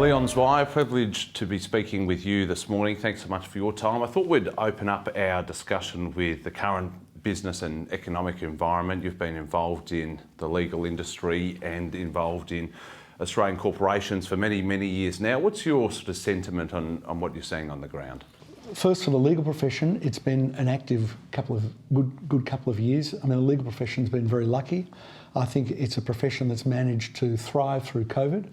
Leon Zwier, privileged to be speaking with you this morning. Thanks so much for your time. I thought we'd open up our discussion with the current business and economic environment. You've been involved in the legal industry and involved in Australian corporations for many, many years now. What's your sort of sentiment on what you're seeing on the ground? First, for the legal profession, it's been an active good couple of years. I mean, the legal profession's been very lucky. I think it's a profession that's managed to thrive through COVID.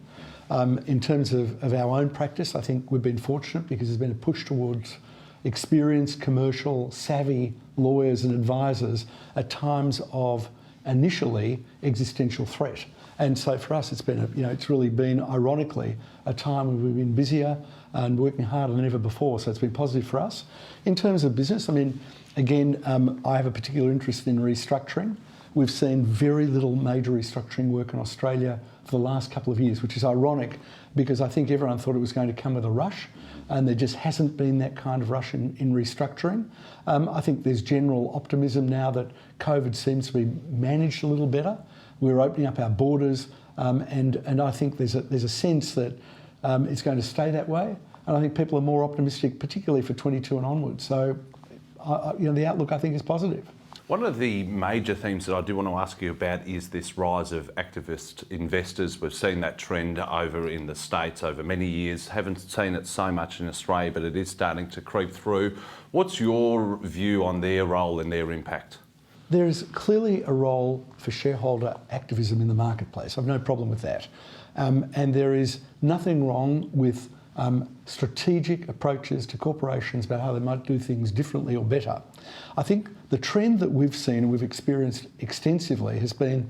In terms of our own practice, I think we've been fortunate because there's been a push towards experienced, commercial, savvy lawyers and advisors at times of initially existential threat. And so for us, it's been, it's really been, ironically, a time when we've been busier and working harder than ever before. So it's been positive for us. In terms of business, I mean, again, I have a particular interest in restructuring. We've seen very little major restructuring work in Australia for the last couple of years, which is ironic because I think everyone thought it was going to come with a rush, and there just hasn't been that kind of rush in restructuring. I think there's general optimism now that COVID seems to be managed a little better. We're opening up our borders, and I think there's a sense that it's going to stay that way. And I think people are more optimistic, particularly for 22 and onwards. So, the outlook I think is positive. One of the major themes that I do want to ask you about is this rise of activist investors. We've seen that trend over in the States over many years. Haven't seen it so much in Australia, but it is starting to creep through. What's your view on their role and their impact? There is clearly a role for shareholder activism in the marketplace. I've no problem with that. And there is nothing wrong with strategic approaches to corporations about how they might do things differently or better. I think the trend that we've seen and we've experienced extensively has been,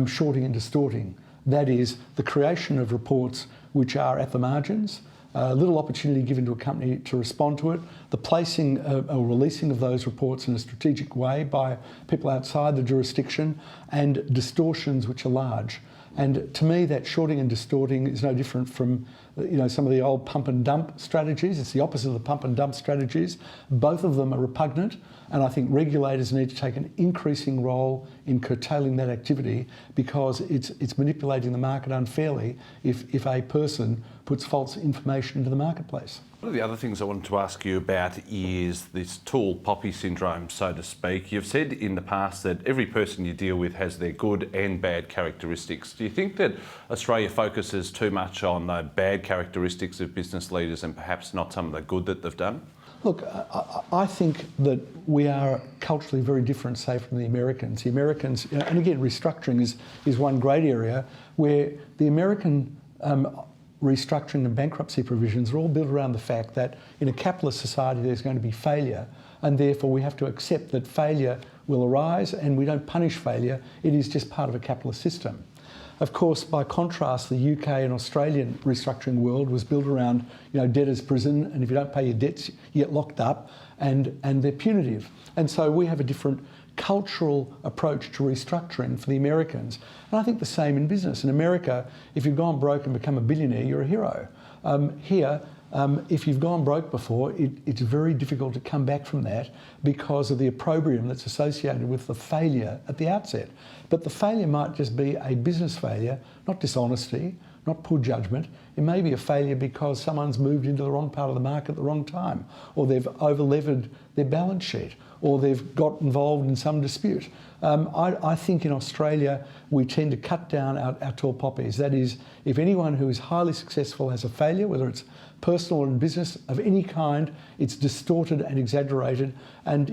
shorting and distorting. That is the creation of reports which are at the margins, little opportunity given to a company to respond to it, the placing or releasing of those reports in a strategic way by people outside the jurisdiction, and distortions which are large. And to me, that shorting and distorting is no different from some of the old pump and dump strategies. It's the opposite of the pump and dump strategies. Both of them are repugnant, and I think regulators need to take an increasing role in curtailing that activity because it's manipulating the market unfairly if a person puts false information into the marketplace. One of the other things I wanted to ask you about is this tall poppy syndrome, so to speak. You've said in the past that every person you deal with has their good and bad characteristics. Do you think that Australia focuses too much on the bad characteristics of business leaders and perhaps not some of the good that they've done? Look, I think that we are culturally very different, say, from the Americans. The Americans, and again, restructuring is one great area where the American restructuring and bankruptcy provisions are all built around the fact that in a capitalist society there's going to be failure, and therefore we have to accept that failure will arise and we don't punish failure. It is just part of a capitalist system. Of course, by contrast, the UK and Australian restructuring world was built around, debtor's prison, and if you don't pay your debts, you get locked up, and they're punitive. And so we have a different cultural approach to restructuring for the Americans. And I think the same in business. In America, if you've gone broke and become a billionaire, you're a hero. Here, if you've gone broke before, it's very difficult to come back from that because of the opprobrium that's associated with the failure at the outset. But the failure might just be a business failure, not dishonesty, not poor judgment. It may be a failure because someone's moved into the wrong part of the market at the wrong time, or they've over-levered their balance sheet, or they've got involved in some dispute. I think in Australia, we tend to cut down our tall poppies. That is, if anyone who is highly successful has a failure, whether it's personal or in business of any kind, it's distorted and exaggerated, and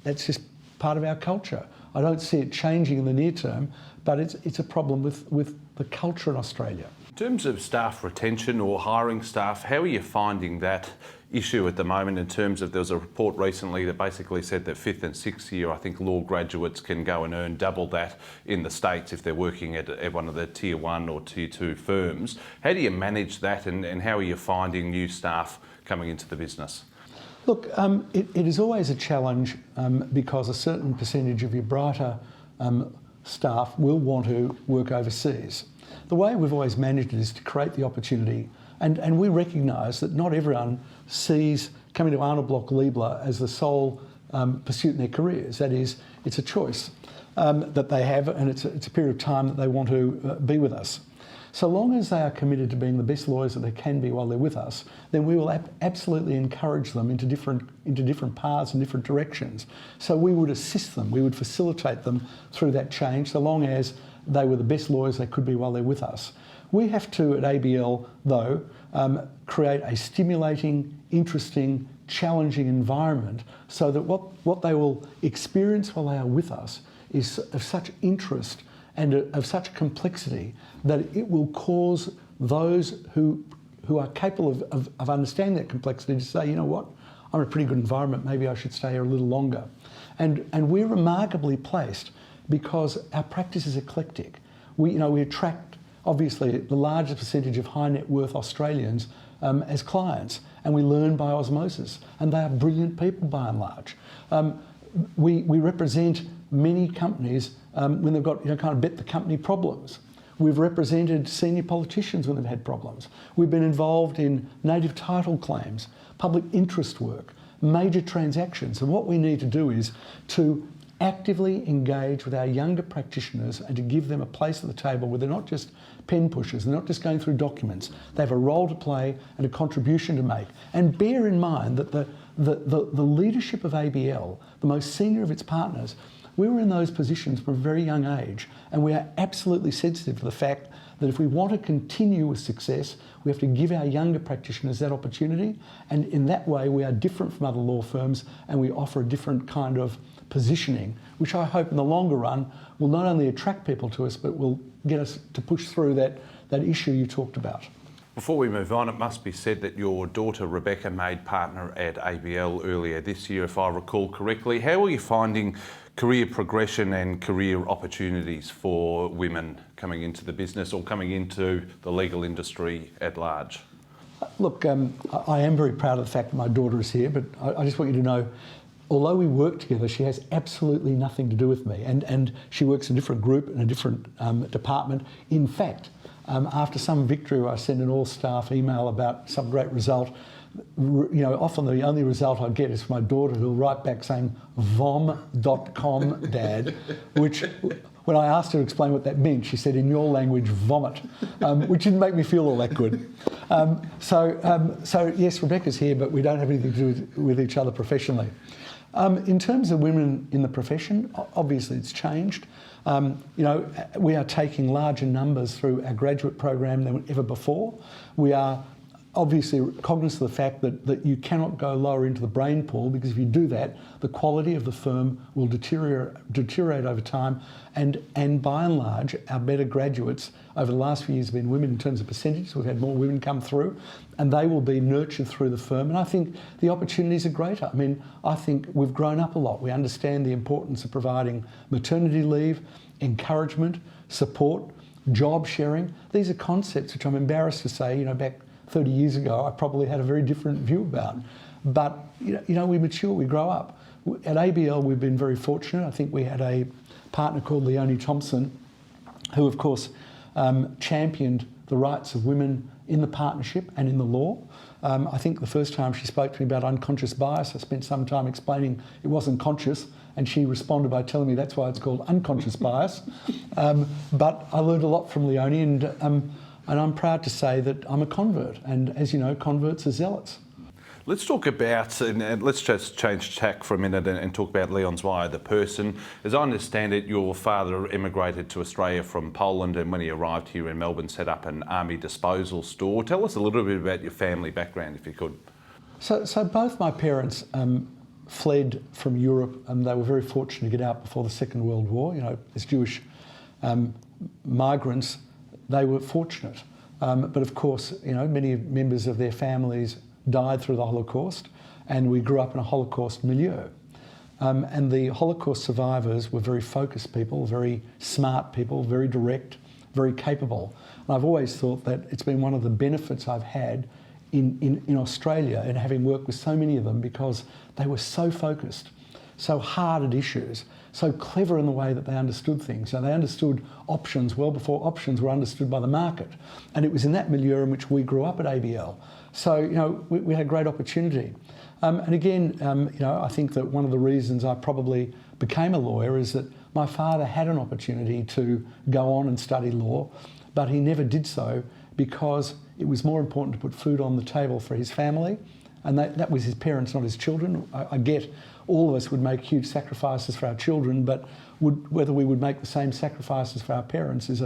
that's just part of our culture. I don't see it changing in the near term, but it's a problem with the culture in Australia. In terms of staff retention or hiring staff, how are you finding that issue at the moment in terms of, there was a report recently that basically said that 5th and 6th year, I think law graduates can go and earn double that in the States if they're working at one of the tier 1 or tier 2 firms. How do you manage that, and how are you finding new staff coming into the business? Look, it is always a challenge because a certain percentage of your brighter staff will want to work overseas. The way we've always managed it is to create the opportunity, and we recognise that not everyone sees coming to Arnold Bloch Leibler as the sole pursuit in their careers. That is, it's a choice that they have, and it's a period of time that they want to be with us. So long as they are committed to being the best lawyers that they can be while they're with us, then we will absolutely encourage them into different paths and different directions. So we would assist them, we would facilitate them through that change, so long as they were the best lawyers they could be while they're with us. We have to, at ABL, though, create a stimulating, interesting, challenging environment so that what they will experience while they are with us is of such interest and of such complexity that it will cause those who are capable of understanding that complexity to say, you know what, I'm in a pretty good environment, maybe I should stay here a little longer. And we're remarkably placed because our practice is eclectic. We attract, obviously, the largest percentage of high net worth Australians as clients, and we learn by osmosis, and they are brilliant people by and large. We represent many companies when they've got kind of bet the company problems. We've represented senior politicians when they've had problems. We've been involved in native title claims, public interest work, major transactions. And what we need to do is to actively engage with our younger practitioners and to give them a place at the table where they're not just pen pushers, they're not just going through documents. They have a role to play and a contribution to make. And bear in mind that the leadership of ABL, the most senior of its partners, we were in those positions from a very young age, and we are absolutely sensitive to the fact that if we want to continue with success, we have to give our younger practitioners that opportunity, and in that way we are different from other law firms and we offer a different kind of positioning, which I hope in the longer run will not only attract people to us, but will get us to push through that issue you talked about. Before we move on, it must be said that your daughter Rebecca made partner at ABL earlier this year, if I recall correctly. How are you finding career progression and career opportunities for women coming into the business or coming into the legal industry at large? Look, I am very proud of the fact that my daughter is here, but I just want you to know, although we work together, she has absolutely nothing to do with me, and she works in a different group, in a different department. In fact, after some victory, I send an all-staff email about some great result. Often the only result I get is from my daughter, who'll write back saying, vom.com, Dad, which, when I asked her to explain what that meant, she said, in your language, vomit, which didn't make me feel all that good. So yes, Rebecca's here, but we don't have anything to do with each other professionally. In terms of women in the profession, obviously it's changed. We are taking larger numbers through our graduate program than ever before. We are obviously cognizant of the fact that you cannot go lower into the brain pool, because if you do that, the quality of the firm will deteriorate over time. And by and large, our better graduates over the last few years have been women in terms of percentages. We've had more women come through, and they will be nurtured through the firm. And I think the opportunities are greater. I mean, I think we've grown up a lot. We understand the importance of providing maternity leave, encouragement, support, job sharing. These are concepts which I'm embarrassed to say, back 30 years ago, I probably had a very different view about. But, we mature, we grow up. At ABL, we've been very fortunate. I think we had a partner called Leonie Thompson, who, of course, championed the rights of women in the partnership and in the law. I think the first time she spoke to me about unconscious bias, I spent some time explaining it wasn't conscious, and she responded by telling me that's why it's called unconscious bias. But I learned a lot from Leonie, and I'm proud to say that I'm a convert. And as you know, converts are zealots. Let's talk about, and let's just change tack for a minute and talk about Leon Zwier, the person. As I understand it, your father emigrated to Australia from Poland, and when he arrived here in Melbourne, set up an army disposal store. Tell us a little bit about your family background, if you could. So both my parents fled from Europe, and they were very fortunate to get out before the Second World War. As Jewish migrants, they were fortunate. But of course, many members of their families died through the Holocaust, and we grew up in a Holocaust milieu. And the Holocaust survivors were very focused people, very smart people, very direct, very capable. And I've always thought that it's been one of the benefits I've had in Australia and having worked with so many of them, because they were so focused, so hard at issues, so clever in the way that they understood things. So they understood options well before options were understood by the market. And it was in that milieu in which we grew up at ABL. So, we had a great opportunity. And again, I think that one of the reasons I probably became a lawyer is that my father had an opportunity to go on and study law, but he never did so because it was more important to put food on the table for his family, and that was his parents, not his children. I get all of us would make huge sacrifices for our children, but whether we would make the same sacrifices for our parents is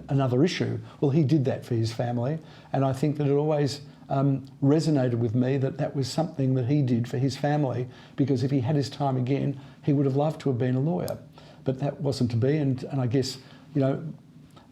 another issue. Well, he did that for his family, and I think that it always resonated with me that was something that he did for his family, because if he had his time again, he would have loved to have been a lawyer. But that wasn't to be, and I guess,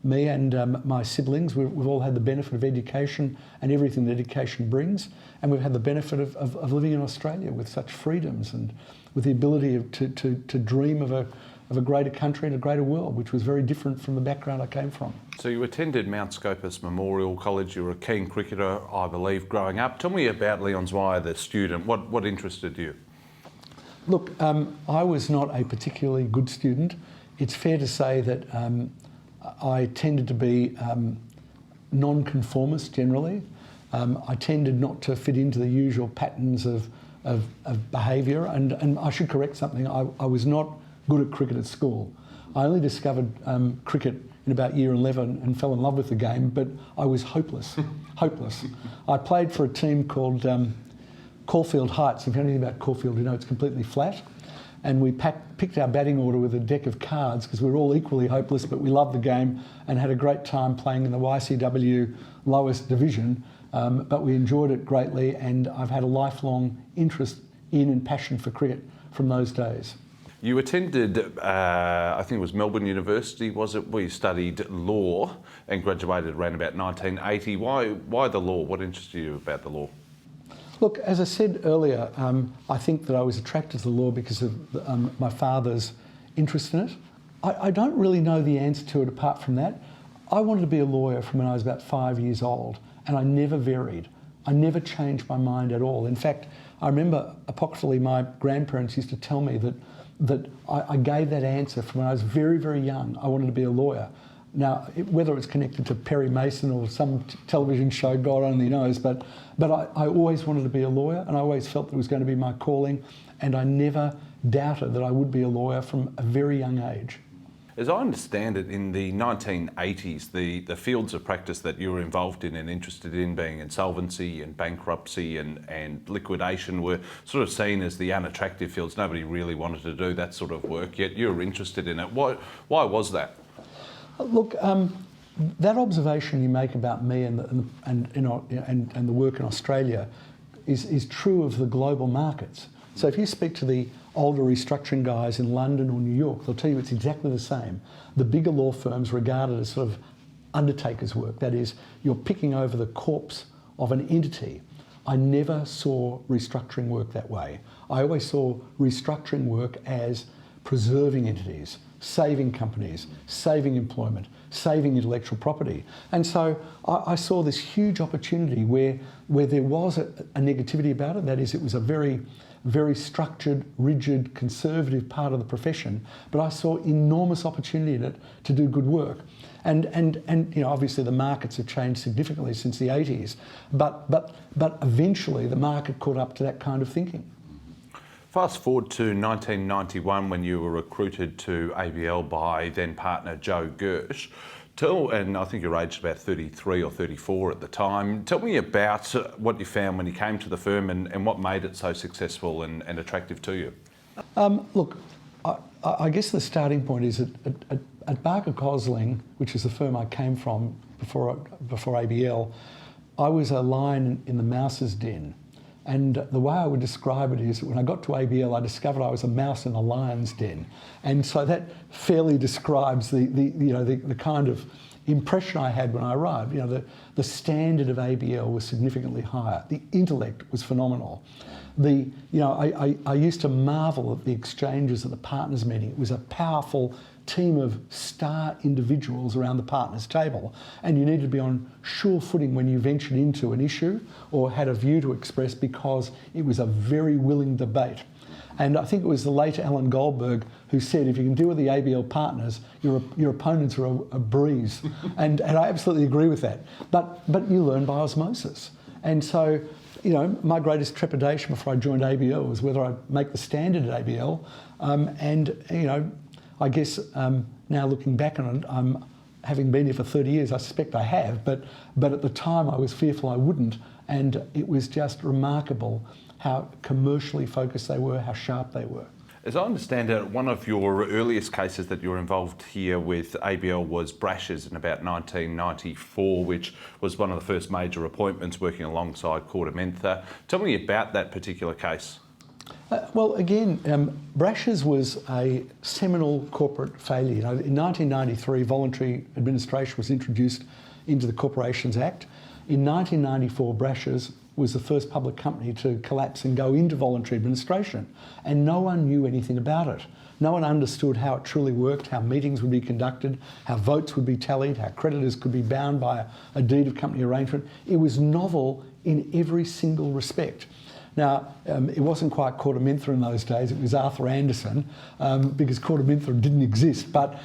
me and my siblings, we've all had the benefit of education and everything that education brings, and we've had the benefit of living in Australia with such freedoms and with the ability to dream of a greater country and a greater world, which was very different from the background I came from. So you attended Mount Scopus Memorial College. You were a keen cricketer, I believe, growing up. Tell me about Leon Zwier, the student. What interested you? Look, I was not a particularly good student. It's fair to say that I tended to be non-conformist generally. I tended not to fit into the usual patterns of behaviour, and I should correct something. I was not good at cricket at school. I only discovered cricket in about year 11 and fell in love with the game, but I was hopeless, hopeless. I played for a team called Caulfield Heights. If you know anything about Caulfield, you know it's completely flat. And we picked our batting order with a deck of cards because we were all equally hopeless, but we loved the game and had a great time playing in the YCW lowest division. But we enjoyed it greatly, and I've had a lifelong interest in and passion for cricket from those days. You attended, I think it was Melbourne University, was it, where you studied law and graduated around about 1980. Why the law? What interested you about the law? Look, as I said earlier, I think that I was attracted to the law because of my father's interest in it. I don't really know the answer to it apart from that. I wanted to be a lawyer from when I was about 5 years old, and I never varied. I never changed my mind at all. In fact, I remember apocryphally my grandparents used to tell me that I gave that answer from when I was very, very young. I wanted to be a lawyer. Now, whether it's connected to Perry Mason or some television show, God only knows, but I always wanted to be a lawyer, and I always felt that it was going to be my calling, and I never doubted that I would be a lawyer from a very young age. As I understand it, in the 1980s, the fields of practice that you were involved in and interested in, being insolvency and bankruptcy and liquidation, were sort of seen as the unattractive fields. Nobody really wanted to do that sort of work, yet you were interested in it. Why was that? Look, that observation you make about me and the work in Australia is true of the global markets. So if you speak to the older restructuring guys in London or New York, they'll tell you it's exactly the same. The bigger law firms regarded as sort of undertaker's work. That is, you're picking over the corpse of an entity. I never saw restructuring work that way. I always saw restructuring work as preserving entities, saving companies, saving employment, saving intellectual property. And so I saw this huge opportunity where there was a negativity about it. That is, it was a very, very structured, rigid, conservative part of the profession. But I saw enormous opportunity in it to do good work. And obviously the markets have changed significantly since the 80s. But eventually the market caught up to that kind of thinking. Fast forward to 1991 when you were recruited to ABL by then partner Joe Gersh. And I think you were aged about 33 or 34 at the time. Tell me about what you found when you came to the firm and what made it so successful and attractive to you. Look, I guess the starting point is at Barker Cosling, which is the firm I came from before ABL, I was a lion in the mouse's den. And the way I would describe it is that when I got to ABL, I discovered I was a mouse in a lion's den. And so that fairly describes the kind of impression I had when I arrived. The standard of ABL was significantly higher. The intellect was phenomenal. I used to marvel at the exchanges at the partners meeting. It was a powerful team of star individuals around the partners table, and you needed to be on sure footing when you ventured into an issue or had a view to express, because it was a very willing debate. And I think it was the late Alan Goldberg who said, if you can deal with the ABL partners, your opponents are a breeze. and I absolutely agree with that. But you learn by osmosis. And so, my greatest trepidation before I joined ABL was whether I'd make the standard at ABL. I guess now looking back on it, having been here for 30 years, I suspect I have, but at the time I was fearful I wouldn't, and it was just remarkable how commercially focused they were, how sharp they were. As I understand it, one of your earliest cases that you were involved here with ABL was Brash's in about 1994, which was one of the first major appointments working alongside Cordamentha. Tell me about that particular case. Well, again, Brash's was a seminal corporate failure. You know, in 1993, voluntary administration was introduced into the Corporations Act. In 1994, Brash's was the first public company to collapse and go into voluntary administration, and no one knew anything about it. No one understood how it truly worked, how meetings would be conducted, how votes would be tallied, how creditors could be bound by a deed of company arrangement. It was novel in every single respect. Now, it wasn't quite Cordamentha in those days, it was Arthur Anderson, because Cordamentha didn't exist, but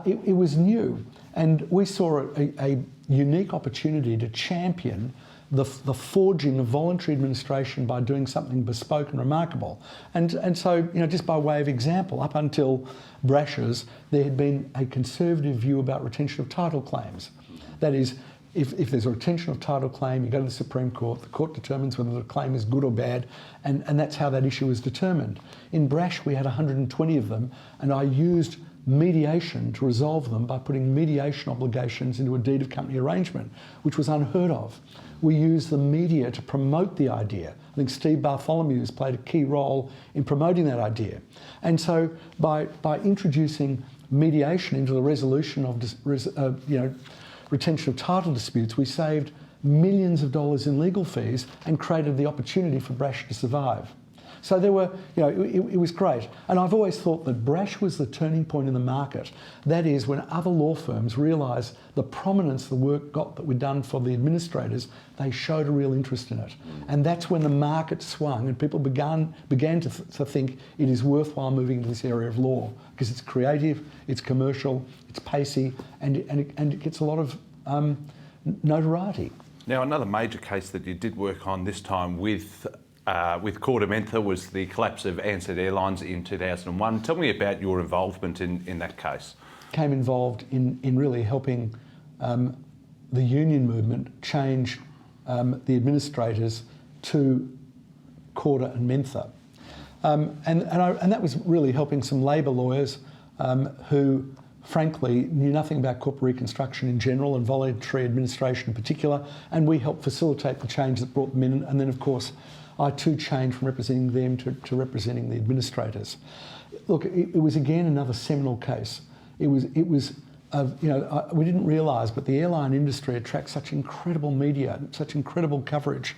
it was new. And we saw a unique opportunity to champion the forging of voluntary administration by doing something bespoke and remarkable. And so, you know, just by way of example, up until Brash's, there had been a conservative view about retention of title claims. That is, if there's a retention of title claim, you go to the Supreme Court, the court determines whether the claim is good or bad, and that's how that issue is determined. In Brash, we had 120 of them, and I used mediation to resolve them by putting mediation obligations into a deed of company arrangement, which was unheard of. We used the media to promote the idea. I think Steve Bartholomew has played a key role in promoting that idea. And so by introducing mediation into the resolution of retention of title disputes, we saved millions of dollars in legal fees and created the opportunity for Brash to survive. So there were, you know, it was great. And I've always thought that Brash was the turning point in the market. That is, when other law firms realised the prominence the work got that we'd done for the administrators, they showed a real interest in it. And that's when the market swung and people began to think it is worthwhile moving into this area of law, because it's creative, it's commercial, it's pacey, and it gets a lot of notoriety. Now, another major case that you did work on this time with Cordamentha was the collapse of Ansep Airlines in 2001. Tell me about your involvement in that case. Became involved in really helping the union movement change the administrators to Corda and Mentha. And that was really helping some Labor lawyers who frankly knew nothing about corporate reconstruction in general and voluntary administration in particular, and we helped facilitate the change that brought them in. And then, of course, I too changed from representing them to representing the administrators. Look, it was again another seminal case. It was we didn't realise, but the airline industry attracts such incredible media, such incredible coverage.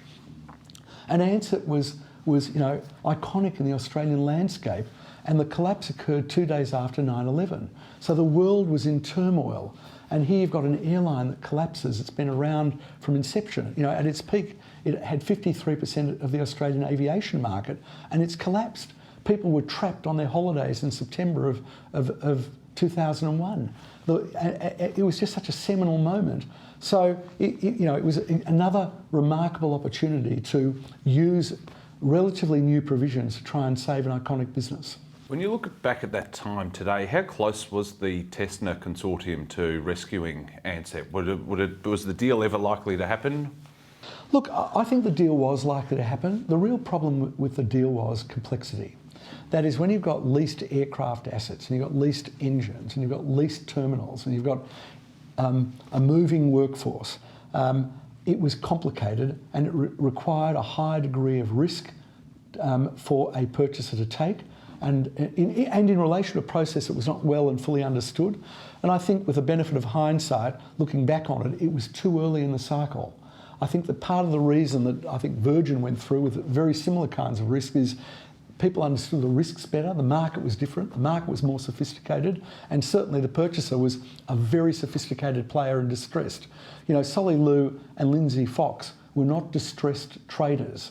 And Ansep was iconic in the Australian landscape, and the collapse occurred 2 days after 9/11. So the world was in turmoil. And here you've got an airline that collapses. It's been around from inception. You know, at its peak, it had 53% of the Australian aviation market, and it's collapsed. People were trapped on their holidays in September of 2001. It was just such a seminal moment. So, it was another remarkable opportunity to use relatively new provisions to try and save an iconic business. When you look back at that time today, how close was the Testner Consortium to rescuing Ansep? Was the deal ever likely to happen? Look, I think the deal was likely to happen. The real problem with the deal was complexity. That is, when you've got leased aircraft assets and you've got leased engines and you've got leased terminals and you've got a moving workforce, it was complicated and it required a high degree of risk for a purchaser to take. And in relation to a process that was not well and fully understood. And I think with the benefit of hindsight, looking back on it, it was too early in the cycle. I think that part of the reason that I think Virgin went through with very similar kinds of risk is people understood the risks better, the market was different, the market was more sophisticated, and certainly the purchaser was a very sophisticated player and distressed. You know, Solly Lew and Lindsay Fox were not distressed traders.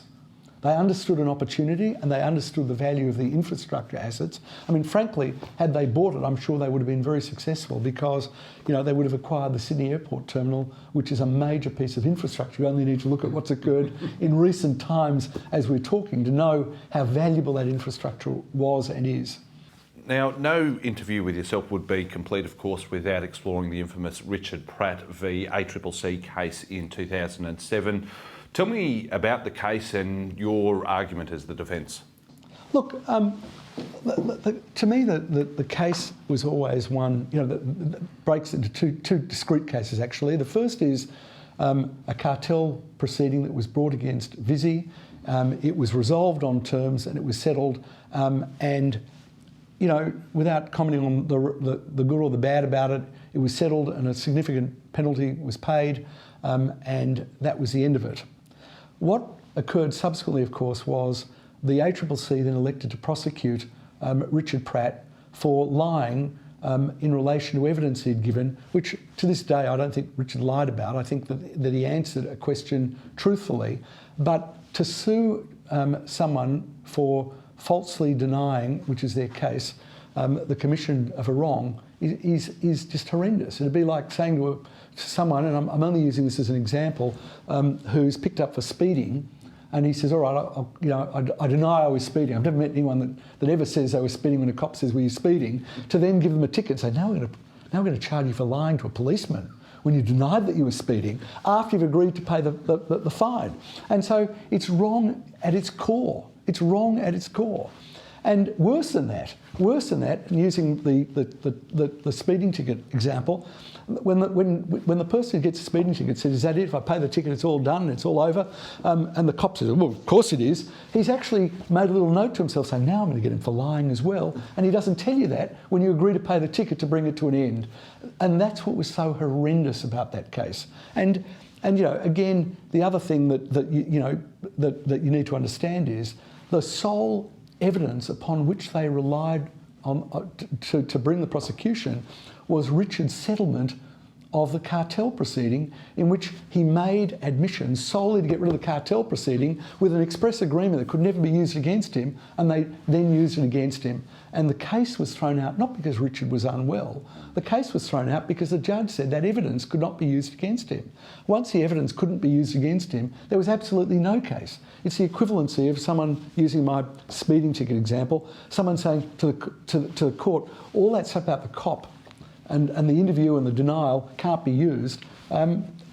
They understood an opportunity and they understood the value of the infrastructure assets. I mean, frankly, had they bought it, I'm sure they would have been very successful because, they would have acquired the Sydney Airport Terminal, which is a major piece of infrastructure. You only need to look at what's occurred in recent times as we're talking to know how valuable that infrastructure was and is. Now, no interview with yourself would be complete, of course, without exploring the infamous Richard Pratt v ACCC case in 2007. Tell me about the case and your argument as the defence. Look, to me, the case was always one, that breaks into two discrete cases, actually. The first is a cartel proceeding that was brought against Visy. It was resolved on terms and it was settled. And, without commenting on the good or the bad about it, it was settled and a significant penalty was paid, and that was the end of it. What occurred subsequently, of course, was the ACCC then elected to prosecute Richard Pratt for lying in relation to evidence he'd given, which to this day I don't think Richard lied about. I think that he answered a question truthfully. But to sue someone for falsely denying, which is their case, the commission of a wrong is just horrendous. It'd be like saying to someone, and I'm only using this as an example, who's picked up for speeding, and he says, all right, I deny I was speeding. I've never met anyone that ever says they were speeding when a cop says, were you speeding? To then give them a ticket and say, now we're going to charge you for lying to a policeman when you denied that you were speeding after you've agreed to pay the fine. And so it's wrong at its core. It's wrong at its core. And worse than that, and using the speeding ticket example, when the person who gets a speeding ticket says, is that it? If I pay the ticket, it's all done, it's all over. And the cop says, well, of course it is. He's actually made a little note to himself saying, now I'm going to get him for lying as well. And he doesn't tell you that when you agree to pay the ticket to bring it to an end. And that's what was so horrendous about that case. And again, the other thing that you need to understand is the sole evidence upon which they relied on to bring the prosecution was Richard's settlement of the cartel proceeding, in which he made admissions solely to get rid of the cartel proceeding with an express agreement that could never be used against him, and they then used it against him. And the case was thrown out not because Richard was unwell. The case was thrown out because the judge said that evidence could not be used against him. Once the evidence couldn't be used against him, there was absolutely no case. It's the equivalency of someone, using my speeding ticket example, someone saying to the court, all that stuff about the cop and the interview and the denial can't be used.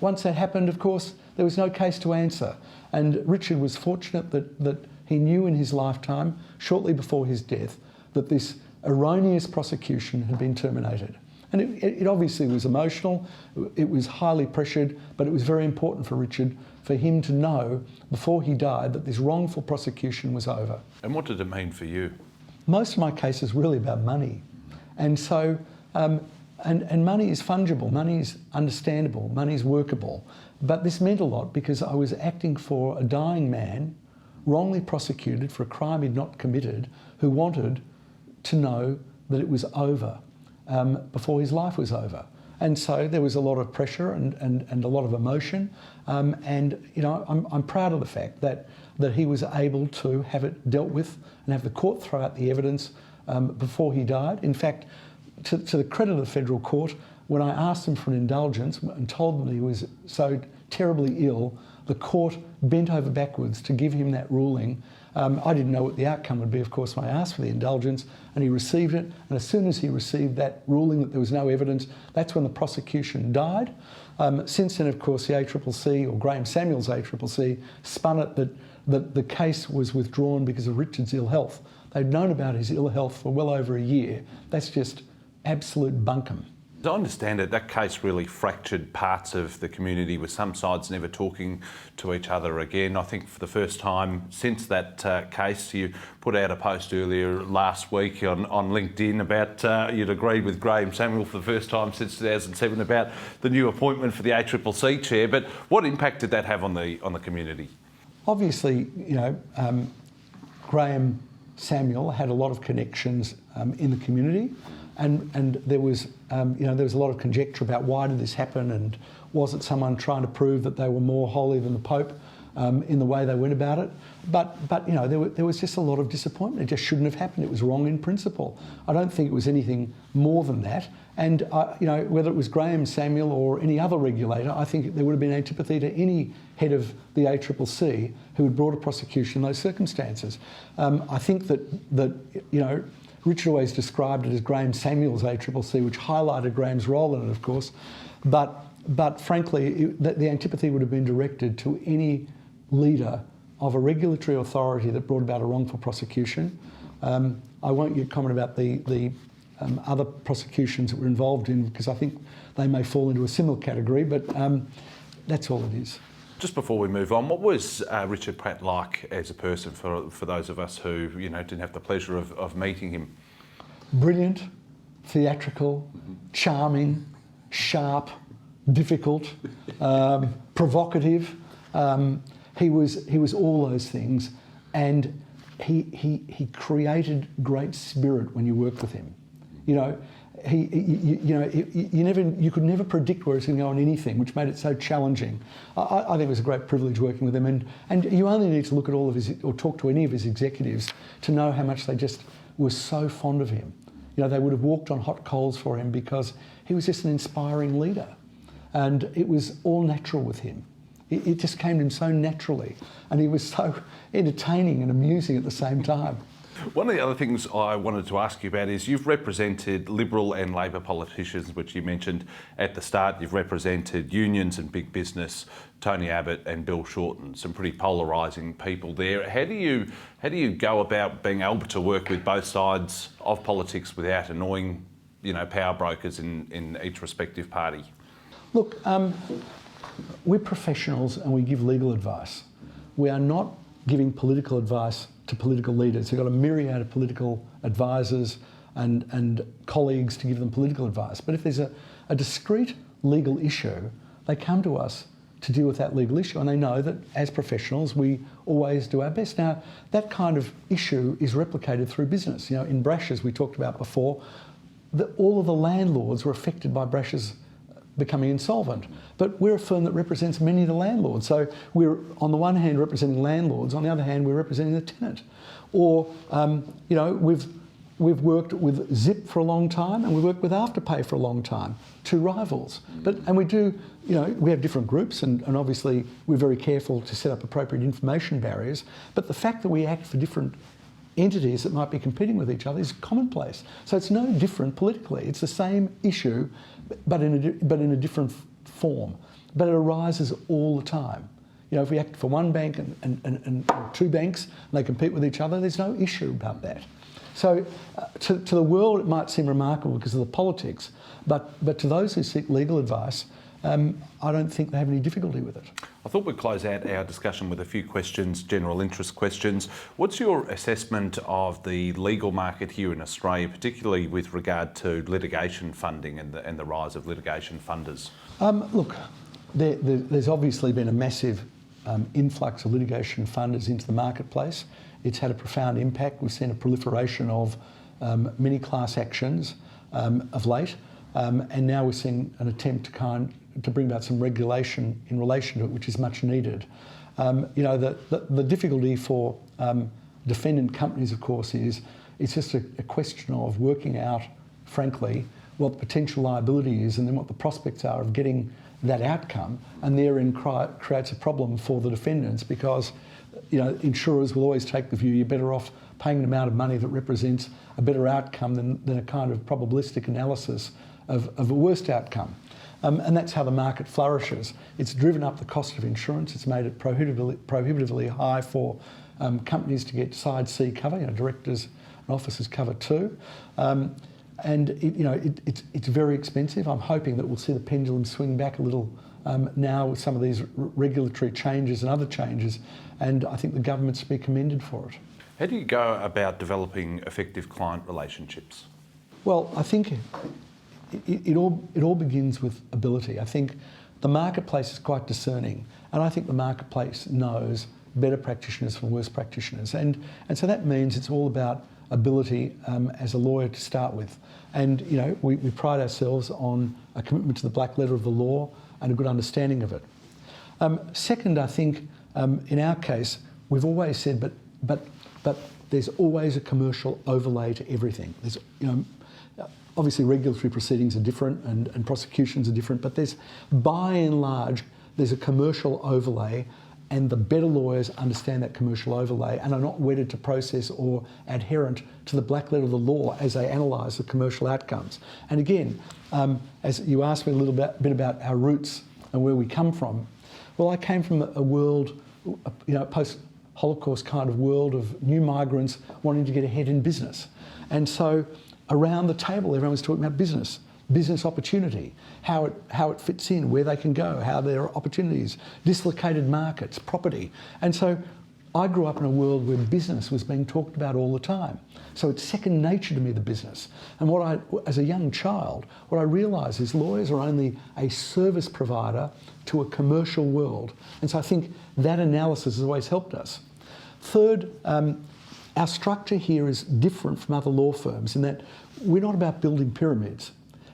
Once that happened, of course, there was no case to answer. And Richard was fortunate that he knew in his lifetime, shortly before his death, that this erroneous prosecution had been terminated. And it obviously was emotional, it was highly pressured, but it was very important for Richard, for him to know before he died that this wrongful prosecution was over. And what did it mean for you? Most of my case is really about money. And so, and money is fungible, money is understandable, money is workable. But this meant a lot because I was acting for a dying man, wrongly prosecuted for a crime he'd not committed, who wanted to know that it was over before his life was over. And so there was a lot of pressure and a lot of emotion. I'm proud of the fact that he was able to have it dealt with and have the court throw out the evidence before he died. In fact, to the credit of the federal court, when I asked him for an indulgence and told them he was so terribly ill, the court bent over backwards to give him that ruling. I didn't know what the outcome would be, of course, when I asked for the indulgence, and he received it. And as soon as he received that ruling that there was no evidence, that's when the prosecution died. Since then, of course, the ACCC, or Graham Samuel's ACCC, spun it that the case was withdrawn because of Richard's ill health. They'd known about his ill health for well over a year. That's just absolute bunkum. As I understand it, that case really fractured parts of the community, with some sides never talking to each other again. I think for the first time since that case, you put out a post earlier last week on LinkedIn about you'd agreed with Graham Samuel for the first time since 2007 about the new appointment for the ACCC chair. But what impact did that have on the community? Obviously, Graham Samuel had a lot of connections in the community. And there was, there was a lot of conjecture about why did this happen, and was it someone trying to prove that they were more holy than the Pope in the way they went about it? But there was just a lot of disappointment. It just shouldn't have happened. It was wrong in principle. I don't think it was anything more than that. And whether it was Graham Samuel or any other regulator, I think there would have been antipathy to any head of the ACCC who had brought a prosecution in those circumstances. I think that Richard always described it as Graham Samuel's ACCC, which highlighted Graham's role in it, of course. But frankly, the antipathy would have been directed to any leader of a regulatory authority that brought about a wrongful prosecution. I won't yet comment about the other prosecutions that we're involved in, because I think they may fall into a similar category, but that's all it is. Just before we move on, what was Richard Pratt like as a person for those of us who didn't have the pleasure of meeting him? Brilliant, theatrical, charming, sharp, difficult, provocative. He was all those things, and he created great spirit when you worked with him. You could never predict where it's going to go on anything, which made it so challenging. I think it was a great privilege working with him, and you only need to look at all of his, or talk to any of his executives to know how much they just were so fond of him. They would have walked on hot coals for him because he was just an inspiring leader, and it was all natural with him. It just came to him so naturally, and he was so entertaining and amusing at the same time. One of the other things I wanted to ask you about is you've represented Liberal and Labor politicians, which you mentioned at the start. You've represented unions and big business, Tony Abbott and Bill Shorten, some pretty polarising people there. How do you go about being able to work with both sides of politics without annoying, power brokers in each respective party? Look, we're professionals and we give legal advice. We are not giving political advice to political leaders. They've got a myriad of political advisors and colleagues to give them political advice. But if there's a discrete legal issue, they come to us to deal with that legal issue, and they know that as professionals we always do our best. Now, that kind of issue is replicated through business. In Brash, as we talked about before, all of the landlords were affected by Brash's becoming insolvent. But we're a firm that represents many of the landlords. So we're, on the one hand, representing landlords, on the other hand, we're representing the tenant. Or, we've worked with Zip for a long time, and we worked with Afterpay for a long time, two rivals. And we do, we have different groups, and obviously we're very careful to set up appropriate information barriers. But the fact that we act for different entities that might be competing with each other is commonplace. So it's no different politically. It's the same issue, but in a different form. But it arises all the time. If we act for one bank and two banks and they compete with each other, there's no issue about that. So to the world it might seem remarkable because of the politics, but to those who seek legal advice, I don't think they have any difficulty with it. I thought we'd close out our discussion with a few questions, general interest questions. What's your assessment of the legal market here in Australia, particularly with regard to litigation funding and the rise of litigation funders? Look, there's obviously been a massive influx of litigation funders into the marketplace. It's had a profound impact. We've seen a proliferation of many class actions of late. And now we're seeing an attempt to bring about some regulation in relation to it, which is much needed. The difficulty for defendant companies, of course, is it's just a question of working out, frankly, what the potential liability is and then what the prospects are of getting that outcome, and therein creates a problem for the defendants because insurers will always take the view you're better off paying an amount of money that represents a better outcome than a kind of probabilistic analysis of a worst outcome. And that's how the market flourishes. It's driven up the cost of insurance. It's made it prohibitively high for companies to get side C cover, directors and officers cover too. And it's very expensive. I'm hoping that we'll see the pendulum swing back a little now with some of these regulatory changes and other changes, and I think the government's to be commended for it. How do you go about developing effective client relationships? Well, I think it all begins with ability. I think the marketplace is quite discerning, and I think the marketplace knows better practitioners from worse practitioners, and so that means it's all about ability as a lawyer to start with. And we pride ourselves on a commitment to the black letter of the law and a good understanding of it. Second, I think in our case we've always said, but there's always a commercial overlay to everything. There's obviously regulatory proceedings are different and prosecutions are different, but by and large there's a commercial overlay and the better lawyers understand that commercial overlay and are not wedded to process or adherent to the black letter of the law as they analyse the commercial outcomes. And again, as you asked me a little bit about our roots and where we come from, well, I came from a world, post-Holocaust kind of world of new migrants wanting to get ahead in business. And so around the table, everyone was talking about business opportunity, how it fits in, where they can go, how there are opportunities, dislocated markets, property. And so I grew up in a world where business was being talked about all the time. So it's second nature to me, the business. And as a young child, what I realised is lawyers are only a service provider to a commercial world. And so I think that analysis has always helped us. Third, our structure here is different from other law firms in that we're not about building pyramids.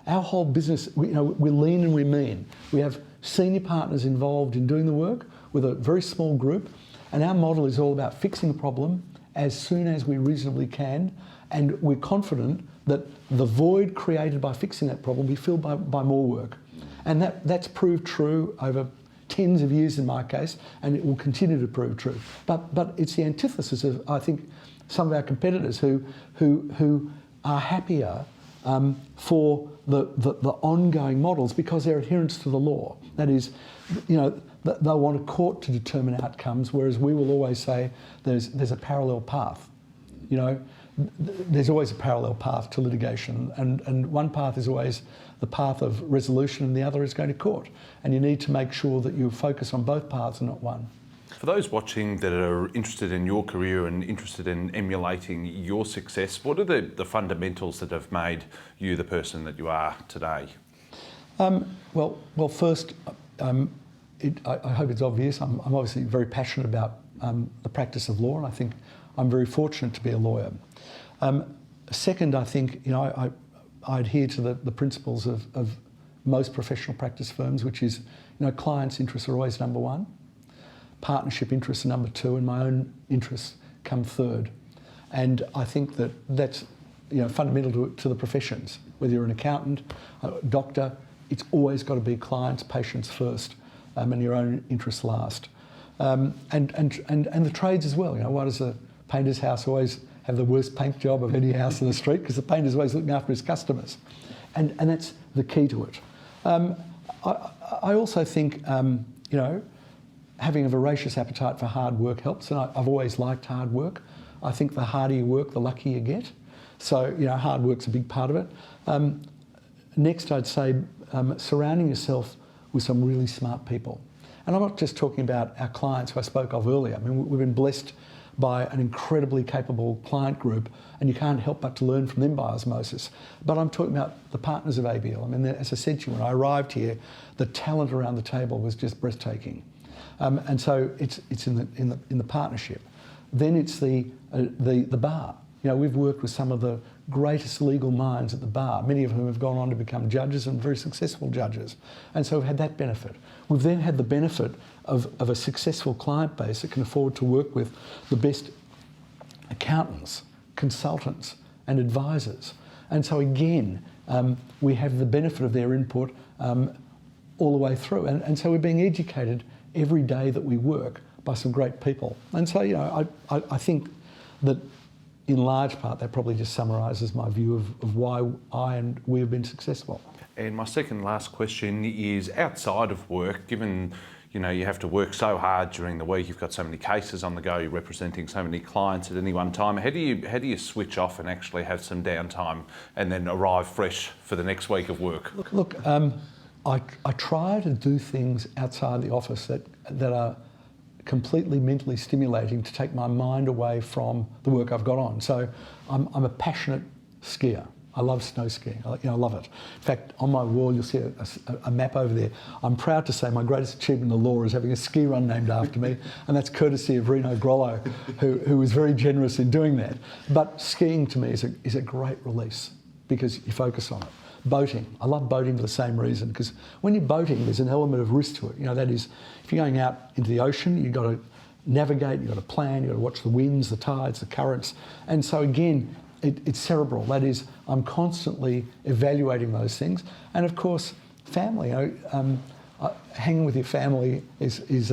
Our whole business, we're lean and we're mean. We have senior partners involved in doing the work with a very small group, and our model is all about fixing the problem as soon as we reasonably can, and we're confident that the void created by fixing that problem will be filled by more work. And that's proved true over tens of years in my case, and it will continue to prove true. But it's the antithesis of, I think, some of our competitors who are happier for the ongoing models because they're adherents to the law. That is, they'll want a court to determine outcomes, whereas we will always say there's a parallel path. There's always a parallel path to litigation, and one path is always the path of resolution and the other is going to court. And you need to make sure that you focus on both paths and not one. For those watching that are interested in your career and interested in emulating your success, what are the fundamentals that have made you the person that you are today? Well, first, I hope it's obvious. I'm obviously very passionate about the practice of law, and I think I'm very fortunate to be a lawyer. Second, I think I adhere to the principles of most professional practice firms, which is clients' interests are always number one. Partnership interests are number two, and my own interests come third. And I think that's fundamental to the professions. Whether you're an accountant, a doctor, it's always got to be clients, patients first, and your own interests last. And the trades as well. Why does a painter's house always have the worst paint job of any house in the street? Because the painter's always looking after his customers, and that's the key to it. I also think having a voracious appetite for hard work helps, and I've always liked hard work. I think the harder you work, the luckier you get. So, hard work's a big part of it. Next, I'd say surrounding yourself with some really smart people. And I'm not just talking about our clients who I spoke of earlier. I mean, we've been blessed by an incredibly capable client group, and you can't help but to learn from them by osmosis. But I'm talking about the partners of ABL. I mean, as I said to you, when I arrived here, the talent around the table was just breathtaking. And so it's in the partnership. Then it's the bar. We've worked with some of the greatest legal minds at the bar, many of whom have gone on to become judges and very successful judges. And so we've had that benefit. We've then had the benefit of a successful client base that can afford to work with the best accountants, consultants and advisors. And so again, we have the benefit of their input all the way through. And so we're being educated every day that we work by some great people. And so, I think that in large part that probably just summarises my view of why I and we have been successful. And my second last question is, outside of work, given you have to work so hard during the week, you've got so many cases on the go, you're representing so many clients at any one time, how do you switch off and actually have some downtime and then arrive fresh for the next week of work? Look, I try to do things outside the office that are completely mentally stimulating to take my mind away from the work I've got on. So I'm a passionate skier. I love snow skiing. I love it. In fact, on my wall you'll see a map over there. I'm proud to say my greatest achievement in the law is having a ski run named after me, and that's courtesy of Reno Grollo, who was very generous in doing that. But skiing to me is a great release because you focus on it. Boating. I love boating for the same reason, because when you're boating, there's an element of risk to it. That is, if you're going out into the ocean, you've got to navigate, you've got to plan, you've got to watch the winds, the tides, the currents. And so again, it's cerebral. That is, I'm constantly evaluating those things. And of course, family. Hanging with your family is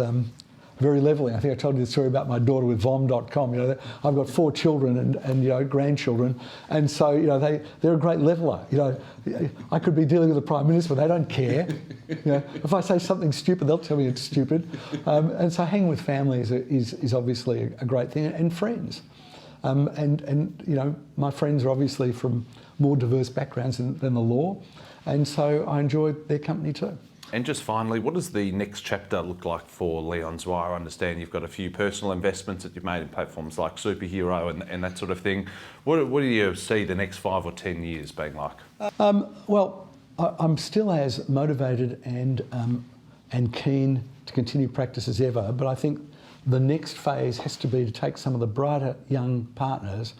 very levelling. I think I told you the story about my daughter with vom.com. You know, I've got 4 children and you know, grandchildren, and so you know they're a great leveller. You know, I could be dealing with the Prime Minister, but they don't care. You know, if I say something stupid, they'll tell me it's stupid. And so hanging with family is obviously a great thing, and friends. And you know, my friends are obviously from more diverse backgrounds than the law, and so I enjoy their company too. And just finally, what does the next chapter look like for Leon Zwier? I understand you've got a few personal investments that you've made in platforms like Superhero and that sort of thing. What do you see the next 5 or 10 years being like? Well, I'm still as motivated and keen to continue practice as ever, but I think the next phase has to be to take some of the brighter young partners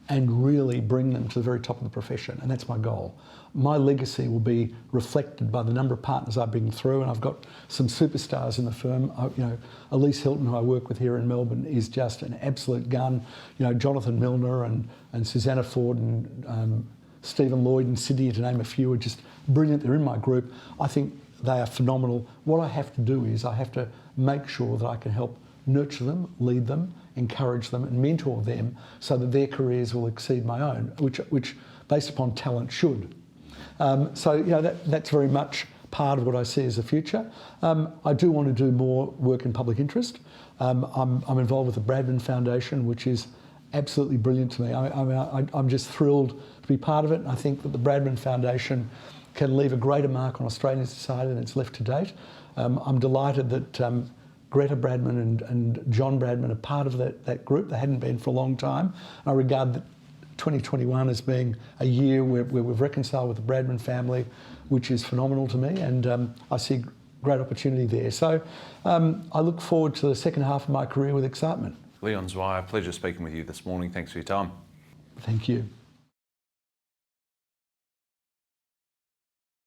and really bring them to the very top of the profession, and that's my goal. My legacy will be reflected by the number of partners I bring through, and I've got some superstars in the firm. You know, Elise Hilton, who I work with here in Melbourne, is just an absolute gun. You know, Jonathan Milner and Susanna Ford and Stephen Lloyd and Sydney, to name a few, are just brilliant. They're in my group. I think they are phenomenal. What I have to do is I have to make sure that I can help nurture them, lead them, encourage them and mentor them so that their careers will exceed my own, which based upon talent should. So you know, that's very much part of what I see as the future. I do want to do more work in public interest. I'm involved with the Bradman Foundation, which is absolutely brilliant to me. I'm just thrilled to be part of it. I think that the Bradman Foundation can leave a greater mark on Australian society than it's left to date. I'm delighted that Greta Bradman and John Bradman are part of that group. They hadn't been for a long time. I regard that 2021 as being a year where we've reconciled with the Bradman family, which is phenomenal to me, and I see great opportunity there. So I look forward to the second half of my career with excitement. Leon Zwier, pleasure speaking with you this morning. Thanks for your time. Thank you.